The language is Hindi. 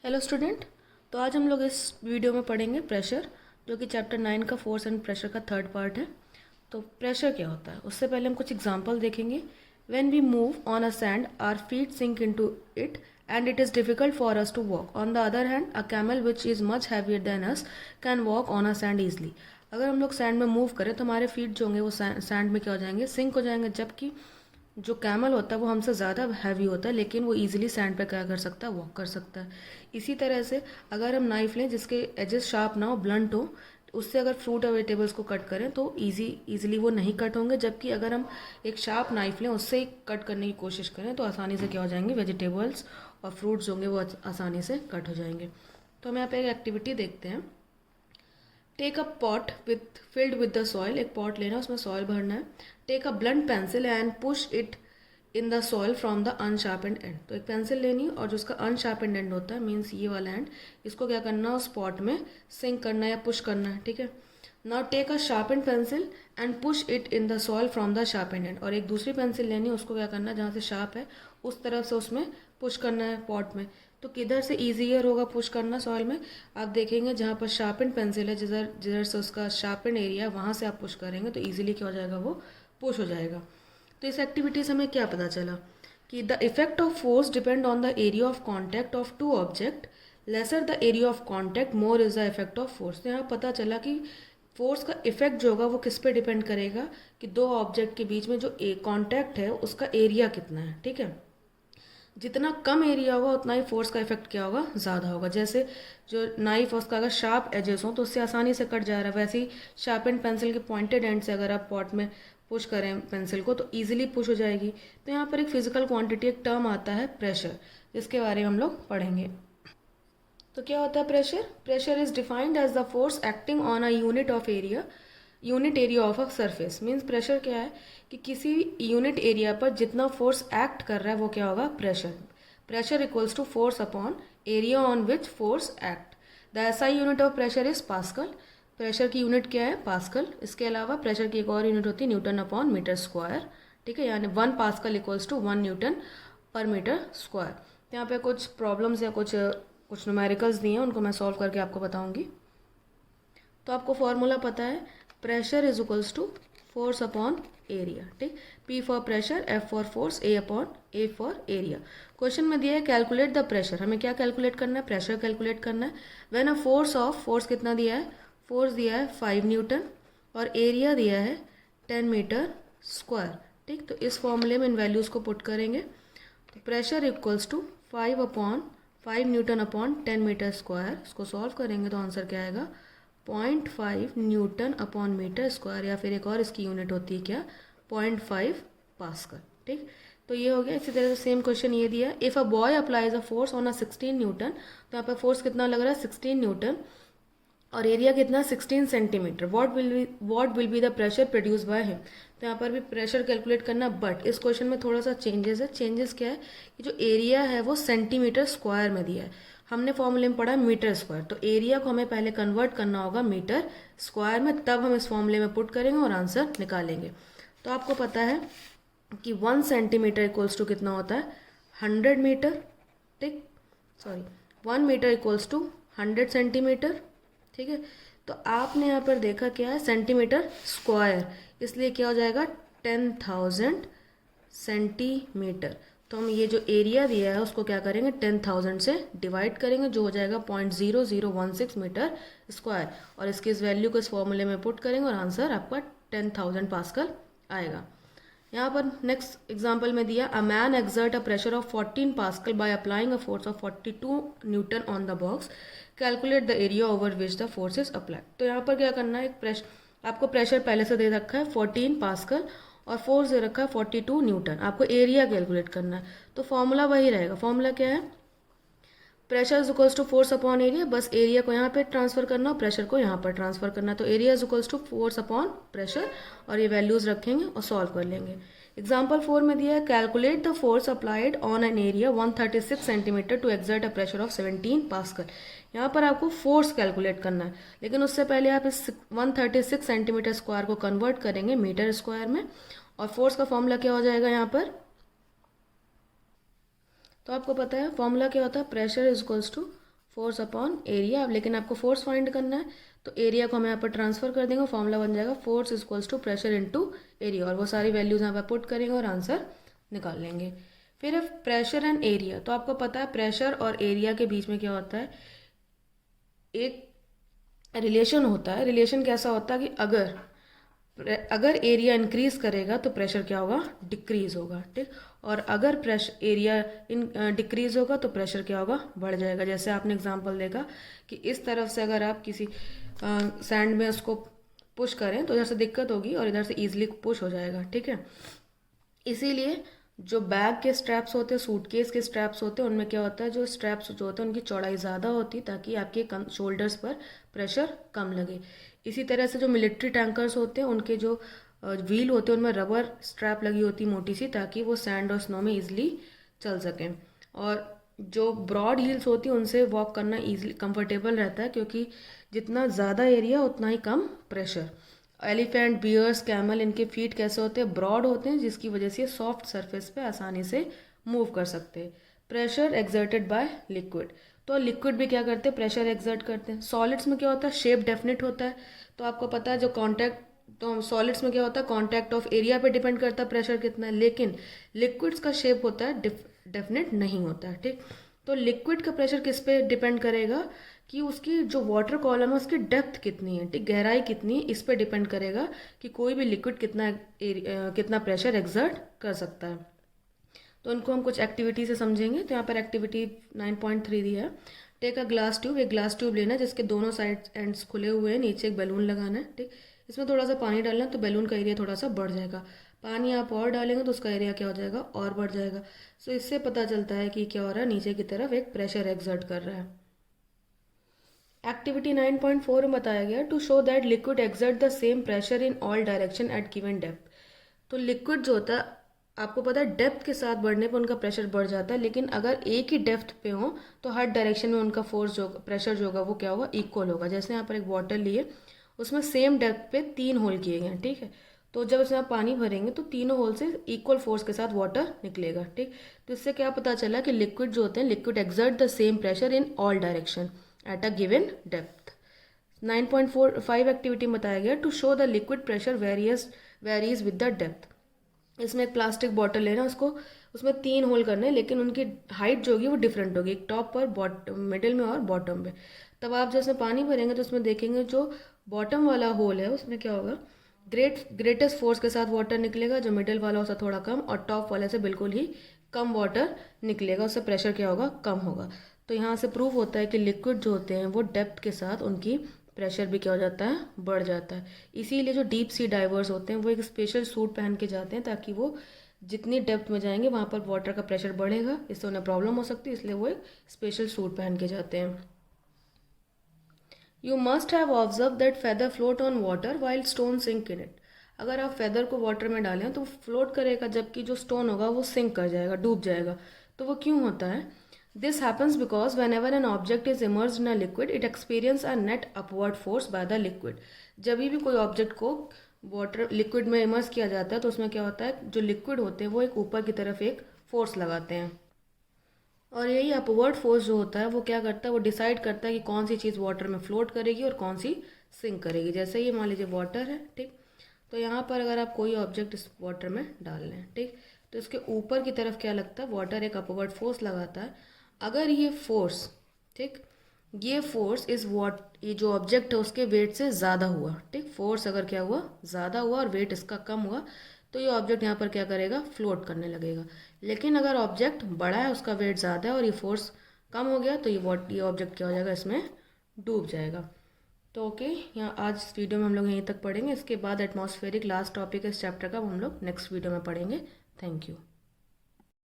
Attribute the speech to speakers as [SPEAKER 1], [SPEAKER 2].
[SPEAKER 1] Hello student. तो आज हम लोग इस वीडियो में पढ़ेंगे प्रेशर, जो कि चैप्टर 9 का फोर्स एंड प्रेशर का थर्ड पार्ट है। तो प्रेशर क्या होता है उससे पहले हम कुछ एग्जांपल देखेंगे। When we move on a sand our feet sink into it and it is difficult for us to walk. On the other hand a camel which is much heavier than us can walk on a sand easily. अगर हम लोग सैंड में मूव करें तो हमारे फीट जो होंगे वो सैंड में क्या हो जाएंगे, सिंक हो जाएंगे। जबकि जो कैमल होता है वो हमसे ज़्यादा हैवी होता है, लेकिन वो इजीली सैंड पे क्या कर सकता है, वॉक कर सकता है। इसी तरह से अगर हम नाइफ लें जिसके एजेस शार्प ना हो, ब्लंट हो, तो उससे अगर फ्रूट और वेजिटेबल्स को कट करें तो इजीली वो नहीं कट होंगे। जबकि अगर हम एक शार्प नाइफ लें, उससे ही कट करने की कोशिश करें तो आसानी से क्या हो जाएंगे, वेजिटेबल्स और फ्रूट्स होंगे वो आसानी से कट हो जाएंगे। तो हम यहाँ पे एक एक्टिविटी देखते हैं। Take a pot with filled with the soil. एक पॉट लेना, उसमें सॉइल भरना है। Take a blunt pencil and push it in the soil from the unsharpened end. तो एक पेंसिल लेनी और जो उसका अनशार्पेंड एंड होता है, मीन्स ये वाला एंड, इसको क्या करना है, उस पॉट में सिंक करना है या पुश करना है। ठीक है। Now take a sharpened pencil and push it in the soil from the sharpened end. और एक दूसरी पेंसिल लेनी है, उसको क्या करना है, जहाँ से शार्प है उस तरफ से उसमें पुश करना है पॉट में। तो किधर से ईजियर होगा पुश करना सॉइल में, आप देखेंगे जहाँ पर शार्पेंड पेंसिल है, जिधर जिधर से उसका शार्पेंड एरिया, वहाँ से आप पुश करेंगे तो ईजिली क्या हो जाएगा, वो पुश हो जाएगा। तो इस एक्टिविटी से हमें क्या पता चला कि the effect of force depend on the area of contact of two object, lesser the area of contact more is the effect of force. तो यहाँ पता चला कि फोर्स का इफेक्ट जो होगा वो किस पे डिपेंड करेगा कि दो ऑब्जेक्ट के बीच में जो कॉन्टैक्ट है उसका एरिया कितना है। ठीक है। जितना कम एरिया होगा उतना ही फोर्स का इफेक्ट क्या होगा, ज़्यादा होगा। जैसे जो नाइफ है उसका अगर शार्प एजेस हो तो उससे आसानी से कट जा रहा है, वैसे ही शार्प एंड पेंसिल के पॉइंटेड एंड से अगर आप पॉट में पुश करें पेंसिल को तो ईजिली पुश हो जाएगी। तो यहाँ पर एक फिजिकल क्वांटिटी, एक टर्म आता है प्रेशर, जिसके बारे में हम लोग पढ़ेंगे। तो क्या होता है pressure? Pressure is defined as the force acting on a unit area of a surface. Means pressure क्या है कि किसी यूनिट एरिया पर जितना फोर्स एक्ट कर रहा है वो क्या होगा, pressure. Pressure equals to force upon area on which force act. The SI unit of pressure is pascal. Pressure की यूनिट क्या है, पास्कल। इसके अलावा प्रेशर की एक और यूनिट होती है न्यूटन अपॉन मीटर स्क्वायर। ठीक है, यानी 1 पास्कल इक्वल्स टू 1 न्यूटन पर मीटर स्क्वायर। यहाँ पे कुछ प्रॉब्लम्स या कुछ न्यूमेरिकल्स दिए हैं, उनको मैं सॉल्व करके आपको बताऊंगी। तो आपको फॉर्मूला पता है, pressure is equals to force upon area. ठीक, P for pressure, F for force, A upon A for area. Question में दिया है कैलकुलेट द प्रेशर। हमें क्या कैलकुलेट करना है, प्रेशर कैलकुलेट करना है। व्हेन अ फोर्स कितना दिया है, फोर्स दिया है 5 न्यूटन और एरिया दिया है 10 मीटर स्क्वायर। ठीक, तो इस फॉर्मूले में इन वैल्यूज़ को पुट करेंगे तो pressure equals to 5 newton upon 10 metre square. इसको सॉल्व करेंगे तो आंसर क्या आएगा, 0.5 न्यूटन अपॉन मीटर स्क्वायर, या फिर एक और इसकी यूनिट होती है क्या, 0.5 पास्कल। ठीक, तो ये हो गया। इसी तरह से सेम क्वेश्चन ये दिया, if a boy applies a force on a 16 Newton. तो यहाँ पर फोर्स कितना लग रहा है, 16 न्यूटन, और एरिया कितना, 16 centimetre. What will be the pressure produce by him. तो यहाँ पर भी प्रेशर कैलकुलेट करना, बट इस क्वेश्चन में थोड़ा सा चेंजेस है। चेंजेस क्या है कि जो एरिया है वो सेंटीमीटर स्क्वायर में दिया है, हमने फॉर्मूले में पढ़ा मीटर स्क्वायर। तो एरिया को हमें पहले कन्वर्ट करना होगा मीटर स्क्वायर में, तब हम इस फॉर्मूले में पुट करेंगे और आंसर निकालेंगे। तो आपको पता है कि 1 सेंटीमीटर इक्वल्स टू कितना होता है, 100 मीटर। ठीक, sorry, 1 metre equals to 100 centimetre. ठीक है, तो आपने यहाँ पर देखा क्या है, सेंटीमीटर स्क्वायर, इसलिए क्या हो जाएगा 10,000 सेंटीमीटर। तो हम ये जो एरिया दिया है उसको क्या करेंगे, 10,000 से डिवाइड करेंगे, जो हो जाएगा 0.0016 मीटर स्क्वायर, और इसकी इस वैल्यू को इस फॉर्मूले में पुट करेंगे और आंसर आपका 10,000 पास्कल आएगा। यहाँ पर नेक्स्ट एग्जांपल में दिया, a man exert a pressure of 14 pascal by applying a force of 42 Newton on the box, calculate the area over which the force is applied. तो यहाँ पर क्या करना है, एक आपको प्रेशर पहले से दे रखा है 14 पास्कल और फोर्स दे रखा है 42 न्यूटन। आपको एरिया कैलकुलेट करना है, तो फॉर्मूला वही रहेगा। फॉर्मूला क्या है, pressure is equals to force upon area, बस एरिया को यहाँ पे ट्रांसफर करना और प्रेशर को यहाँ पर ट्रांसफर करना। तो area is equals to force upon pressure, और ये वैल्यूज रखेंगे और सॉल्व कर लेंगे। एग्जाम्पल 4 में दिया है, calculate the force applied on an area 136 centimetre to exert a pressure of 17 pascal. यहाँ पर आपको फोर्स कैलकुलेट करना है, लेकिन उससे पहले आप इस 136 सेंटीमीटर स्क्वायर को कन्वर्ट करेंगे मीटर स्क्वायर में, और फोर्स का फॉर्मूला क्या हो जाएगा यहाँ पर, तो आपको पता है फॉर्मूला क्या होता है, pressure is equals to force upon area. अब लेकिन आपको फोर्स फाइंड करना है, तो एरिया को हम यहाँ पर ट्रांसफर कर देंगे, फॉर्मूला बन जाएगा force equals to pressure into area, और वो सारी वैल्यूज यहाँ पर पुट करेंगे और आंसर निकाल लेंगे। फिर है प्रेशर एंड एरिया। तो आपको पता है प्रेशर और एरिया के बीच में क्या होता है, एक रिलेशन होता है। रिलेशन कैसा होता है कि अगर एरिया इंक्रीज करेगा तो प्रेशर क्या होगा, डिक्रीज होगा, ठीक। और अगर प्रेशर एरिया डिक्रीज होगा तो प्रेशर क्या होगा, बढ़ जाएगा। जैसे आपने एग्जांपल देखा कि इस तरफ से अगर आप किसी सैंड में उसको पुश करें तो इधर से दिक्कत होगी और इधर से इजीली पुश हो जाएगा, ठीक है। इसीलिए जो बैग के स्ट्रैप्स होते हैं, सूटकेस के स्ट्रैप्स होते हैं, उनमें क्या होता है, जो स्ट्रैप्स जो होते हैं उनकी चौड़ाई ज़्यादा होती है ताकि आपके शोल्डर्स पर प्रेशर कम लगे। इसी तरह से जो मिलिट्री टैंकर्स होते हैं उनके जो व्हील होते हैं उनमें रबर स्ट्रैप लगी होती है मोटी सी, ताकि वो सैंड और स्नो में ईजिली चल सकें। और जो ब्रॉड हील्स होती हैं उनसे वॉक करना ईजिली कंफर्टेबल रहता है, क्योंकि जितना ज़्यादा एरिया उतना ही कम प्रेशर। एलिफेंट, बियर्स, कैमल, इनके फीट कैसे होते हैं, ब्रॉड होते हैं, जिसकी वजह से सॉफ्ट सरफेस पे आसानी से मूव कर सकते हैं। Pressure exerted by liquid. तो लिक्विड भी क्या करते हैं, प्रेशर एक्सर्ट करते हैं। सॉलिड्स में क्या होता है, शेप डेफिनेट होता है। तो आपको पता है जो कॉन्टैक्ट, तो सॉलिड्स में क्या होता है, कॉन्टैक्ट ऑफ एरिया पे डिपेंड करता है प्रेशर कितना है, लेकिन लिक्विड्स का शेप होता है डेफिनेट नहीं होता है, ठीक। तो लिक्विड का प्रेशर किस पे डिपेंड करेगा कि उसकी जो वाटर कॉलम है उसकी डेप्थ कितनी है, ठीक, गहराई कितनी है, इस पे डिपेंड करेगा कि कोई भी लिक्विड कितना प्रेशर एक्सर्ट कर सकता है। तो उनको हम कुछ एक्टिविटी से समझेंगे। तो यहाँ पर एक्टिविटी 9.3 दी है। Take a glass tube. एक ग्लास ट्यूब लेना है जिसके दोनों साइड एंड्स खुले हुए हैं, नीचे एक बैलून लगाना है, ठीक। इसमें थोड़ा सा पानी डालना है तो बैलून का एरिया थोड़ा सा बढ़ जाएगा। पानी आप और डालेंगे तो उसका एरिया क्या हो जाएगा, और बढ़ जाएगा। सो इससे पता चलता है कि क्या हो रहा है, नीचे की तरफ एक प्रेशर एक्सर्ट कर रहा है। एक्टिविटी 9.4 में बताया गया to show that liquid exert the same pressure in all direction at given depth. तो लिक्विड जो होता है, आपको पता है डेप्थ के साथ बढ़ने पर उनका प्रेशर बढ़ जाता है, लेकिन अगर एक ही डेप्थ पे हो तो हर डायरेक्शन में उनका फोर्स जो प्रेशर जो होगा वो क्या होगा, इक्वल होगा। जैसे यहाँ पर एक बॉटल लिए, उसमें सेम डेप्थ पे 3 होल किए गए हैं, ठीक है। तो जब इसमें आप पानी भरेंगे तो तीनों होल से इक्वल फोर्स के साथ वाटर निकलेगा, ठीक। तो इससे क्या पता चला कि लिक्विड जो होते हैं, liquid exert the same pressure in all direction at a given depth. 9.45 activity में बताया गया to show the liquid pressure varies with the depth. इसमें एक प्लास्टिक बॉटल लेना, उसमें 3 होल करने, लेकिन उनकी हाइट जो होगी वो डिफरेंट होगी, एक टॉप पर, मिडिल में और बॉटम पे। तब आप जैसे पानी भरेंगे तो उसमें देखेंगे जो बॉटम वाला होल है उसमें क्या होगा, ग्रेटेस्ट फोर्स के साथ वाटर निकलेगा, जो मिडिल वाला उससे थोड़ा कम और टॉप वाले से बिल्कुल ही कम वाटर निकलेगा, उससे प्रेशर क्या होगा, कम होगा। तो यहाँ से प्रूव होता है कि लिक्विड जो होते हैं वो डेप्थ के साथ उनकी प्रेशर भी क्या हो जाता है, बढ़ जाता है। इसीलिए जो डीप सी डाइवर्स होते हैं वो एक स्पेशल सूट पहन के जाते हैं, ताकि वो जितनी डेप्थ में जाएंगे वहाँ पर वाटर का प्रेशर बढ़ेगा, इससे उन्हें प्रॉब्लम हो सकती है, इसलिए वो एक स्पेशल सूट पहन के जाते हैं। You must have observe that feather float on water while stone sink in it. अगर आप फेदर को वाटर में डालें तो फ्लोट करेगा, जबकि जो स्टोन होगा वो सिंक कर जाएगा, डूब जाएगा। तो वो क्यों होता है? This happens because when ever an object is emerge in a liquid it experience a net upward force by the liquid. जब भी कोई ऑब्जेक्ट को वाटर लिक्विड में इमर्ज किया जाता है तो उसमें क्या होता है, जो लिक्विड होते हैं वो एक ऊपर की तरफ एक फोर्स लगाते हैं, और यही अपवर्ड फोर्स जो होता है वो क्या करता है, वो डिसाइड करता है कि कौन सी चीज़ वाटर में फ्लोट करेगी और कौन सी सिंक करेगी। जैसे ये मान लीजिए वाटर है, ठीक। तो यहाँ पर अगर आप कोई ऑब्जेक्ट इस वाटर में डाल लें, ठीक, तो इसके ऊपर की तरफ क्या लगता है, वाटर एक अपवर्ड फोर्स लगाता है। अगर ये फोर्स, ठीक, ये फोर्स ये जो ऑब्जेक्ट है उसके वेट से ज़्यादा हुआ, ठीक, फोर्स अगर क्या हुआ, ज़्यादा हुआ और वेट इसका कम हुआ, तो ये ऑब्जेक्ट यहाँ पर क्या करेगा, फ्लोट करने लगेगा। लेकिन अगर ऑब्जेक्ट बड़ा है, उसका वेट ज़्यादा है और ये फोर्स कम हो गया, तो ये ऑब्जेक्ट क्या हो जाएगा, इसमें डूब जाएगा। तो ओके, यहाँ आज इस वीडियो में हम लोग यहीं तक पढ़ेंगे। इसके बाद एटमॉस्फेरिक लास्ट टॉपिक है इस चैप्टर का, वो हम लोग नेक्स्ट वीडियो में पढ़ेंगे। Thank you.